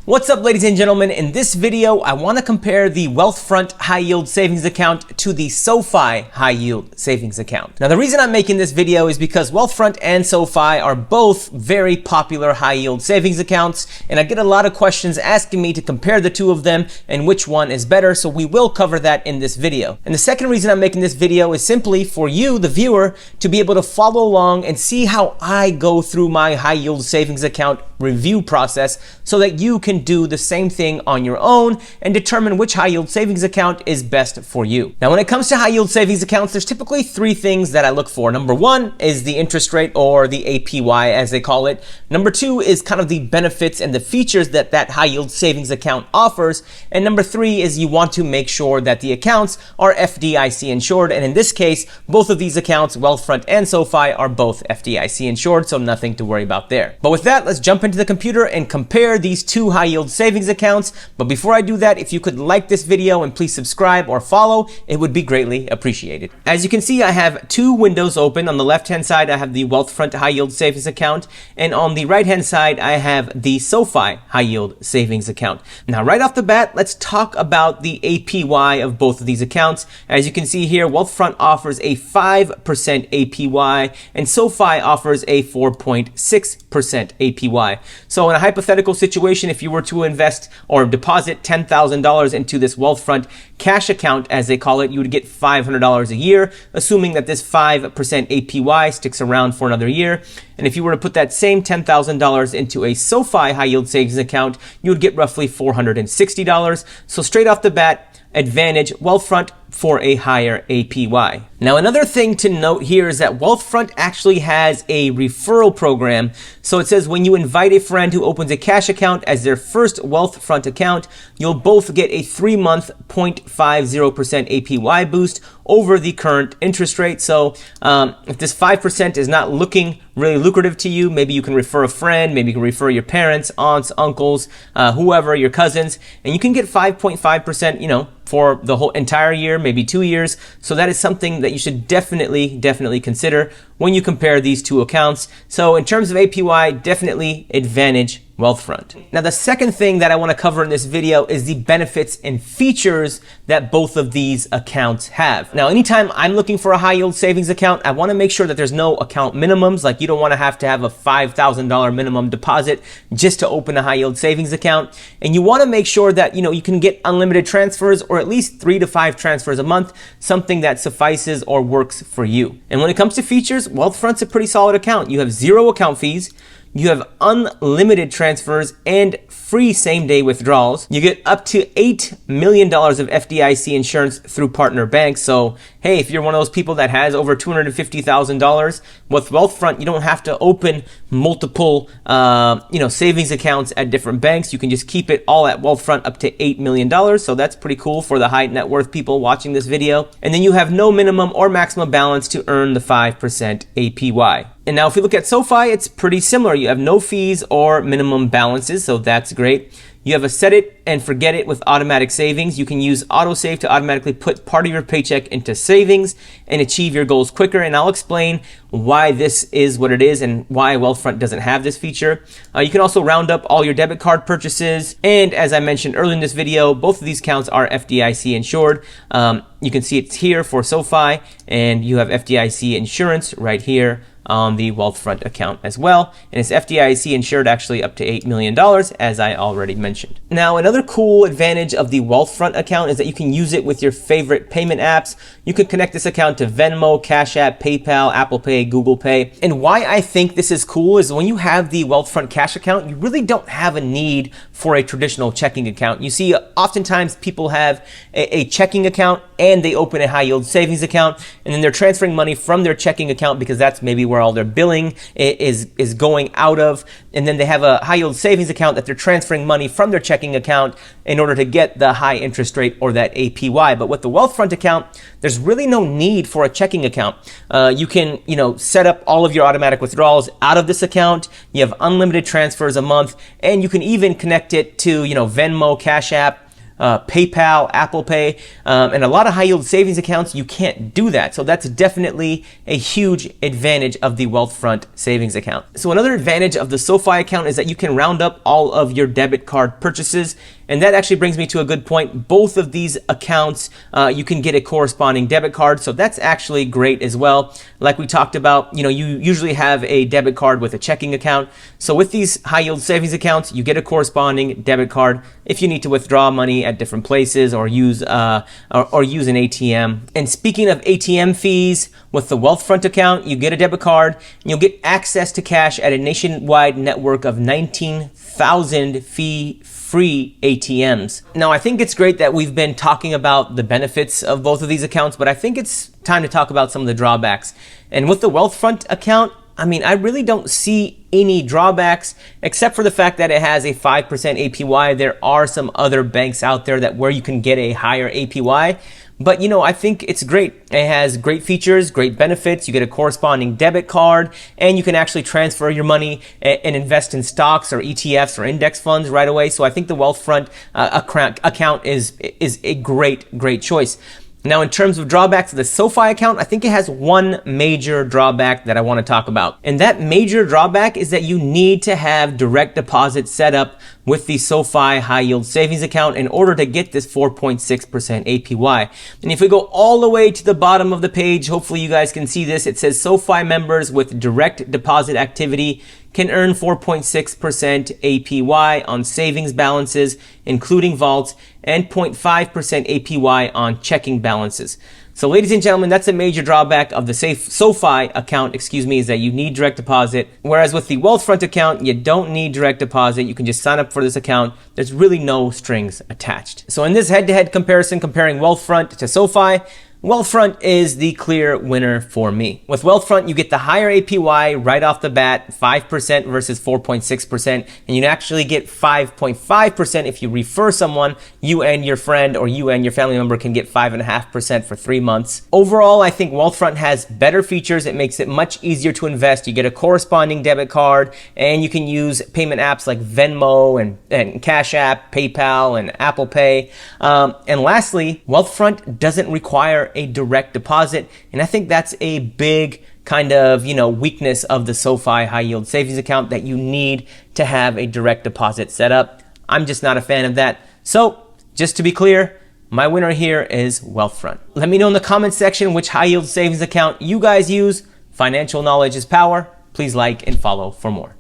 What's up, ladies and gentlemen? In this video, I want to compare the Wealthfront High Yield Savings Account to the SoFi High Yield Savings Account. Now, the reason I'm making this video is because Wealthfront and SoFi are both very popular high yield savings accounts, and I get a lot of questions asking me to compare the two of them and which one is better, so we will cover that in this video. And the second reason I'm making this video is simply for you, the viewer, to be able to follow along and see how I go through my high yield savings account review process so that you can do the same thing on your own and determine which high yield savings account is best for you. Now, when it comes to high yield savings accounts, there's typically three things that I look for. Number one is the interest rate, or the APY as they call it. Number two is kind of the benefits and the features that that high yield savings account offers. And number three is you want to make sure that the accounts are FDIC insured. And in this case, both of these accounts, Wealthfront and SoFi, are both FDIC insured, so nothing to worry about there. But with that, let's jump into the computer and compare these two high yield savings accounts. But before I do that, if you could like this video and please subscribe or follow, it would be greatly appreciated. As you can see, I have two windows open. On the left hand side, I have the Wealthfront High Yield Savings Account, and on the right hand side, I have the SoFi High Yield Savings Account. Now, right off the bat, let's talk about the APY of both of these accounts. As you can see here, Wealthfront offers a 5% APY and SoFi offers a 4.6% APY. So in a hypothetical situation, if you were to invest or deposit $10,000 into this Wealthfront cash account, as they call it, you would get $500 a year, assuming that this 5% APY sticks around for another year. And if you were to put that same $10,000 into a SoFi high yield savings account, you would get roughly $460. So straight off the bat, advantage Wealthfront for a higher APY. Now, another thing to note here is that Wealthfront actually has a referral program. So it says when you invite a friend who opens a cash account as their first Wealthfront account, you'll both get a 3-month 0.50% APY boost over the current interest rate. So if this 5% is not looking really lucrative to you, maybe you can refer a friend, maybe you can refer your parents, aunts, uncles, whoever, your cousins, and you can get 5.5%, for the whole entire year, maybe 2 years. So that is something that you should definitely consider when you compare these two accounts. So in terms of APY, definitely advantage Wealthfront. Now, the second thing that I want to cover in this video is the benefits and features that both of these accounts have. Now, anytime I'm looking for a high yield savings account, I want to make sure that there's no account minimums. Like, you don't want to have a $5,000 minimum deposit just to open a high yield savings account. And you want to make sure that, you can get unlimited transfers, or at least 3 to 5 transfers a month, something that suffices or works for you. And when it comes to features, Wealthfront's a pretty solid account. You have 0 account fees. You have unlimited transfers and free same-day withdrawals. You get up to $8 million of FDIC insurance through partner banks. So, hey, if you're one of those people that has over $250,000, with Wealthfront, you don't have to open multiple, savings accounts at different banks. You can just keep it all at Wealthfront up to $8 million. So that's pretty cool for the high net worth people watching this video. And then you have no minimum or maximum balance to earn the 5% APY. And now if you look at SoFi, it's pretty similar. You have no fees or minimum balances, so that's great. You have a set it and forget it with automatic savings. You can use autosave to automatically put part of your paycheck into savings and achieve your goals quicker. And I'll explain why this is what it is and why Wealthfront doesn't have this feature. You can also round up all your debit card purchases. And as I mentioned earlier in this video, both of these accounts are FDIC insured. You can see it's here for SoFi, and you have FDIC insurance right here on the Wealthfront account as well. And it's FDIC insured actually up to $8 million, as I already mentioned. Now, another cool advantage of the Wealthfront account is that you can use it with your favorite payment apps. You can connect this account to Venmo, Cash App, PayPal, Apple Pay, Google Pay. And why I think this is cool is when you have the Wealthfront cash account, you really don't have a need for a traditional checking account. You see, oftentimes people have a checking account and they open a high yield savings account, and then they're transferring money from their checking account because that's maybe where all their billing is going out of. And then they have a high yield savings account that they're transferring money from their checking account in order to get the high interest rate or that APY. But with the Wealthfront account, there's really no need for a checking account. You can, set up all of your automatic withdrawals out of this account. You have unlimited transfers a month, and you can even connect it to, Venmo, Cash App, PayPal, Apple Pay, and a lot of high yield savings accounts, you can't do that. So that's definitely a huge advantage of the Wealthfront savings account. So another advantage of the SoFi account is that you can round up all of your debit card purchases. And that actually brings me to a good point. Both of these accounts, you can get a corresponding debit card. So that's actually great as well. Like we talked about, you usually have a debit card with a checking account. So with these high yield savings accounts, you get a corresponding debit card if you need to withdraw money at different places or use an ATM. And speaking of ATM fees, with the Wealthfront account, you get a debit card and you'll get access to cash at a nationwide network of 19,000 fee-free ATMs. Now, I think it's great that we've been talking about the benefits of both of these accounts, but I think it's time to talk about some of the drawbacks. And with the Wealthfront account, I really don't see any drawbacks except for the fact that it has a 5% APY. There are some other banks out there where you can get a higher APY. But I think it's great. It has great features, great benefits. You get a corresponding debit card, and you can actually transfer your money and invest in stocks or ETFs or index funds right away. So I think the Wealthfront account is a great choice. Now, in terms of drawbacks of the SoFi account, I think it has one major drawback that I want to talk about. And that major drawback is that you need to have direct deposit set up with the SoFi high yield savings account in order to get this 4.6% APY. And if we go all the way to the bottom of the page, hopefully you guys can see this. It says SoFi members with direct deposit activity can earn 4.6% APY on savings balances, including vaults, and 0.5% APY on checking balances. So ladies and gentlemen, that's a major drawback of the SoFi account, is that you need direct deposit. Whereas with the Wealthfront account, you don't need direct deposit. You can just sign up for this account. There's really no strings attached. So in this head-to-head comparison comparing Wealthfront to SoFi, Wealthfront is the clear winner for me. With Wealthfront, you get the higher APY right off the bat, 5% versus 4.6%, and you actually get 5.5% if you refer someone. You and your friend or you and your family member can get 5.5% for 3 months. Overall, I think Wealthfront has better features. It makes it much easier to invest. You get a corresponding debit card, and you can use payment apps like Venmo and Cash App, PayPal, and Apple Pay. And lastly, Wealthfront doesn't require a direct deposit, and I think that's a big kind of weakness of the SoFi high yield savings account, that you need to have a direct deposit set up. I'm just not a fan of that. So just to be clear, my winner here is Wealthfront. Let me know in the comments section which high yield savings account you guys use. Financial knowledge is power. Please like and follow for more.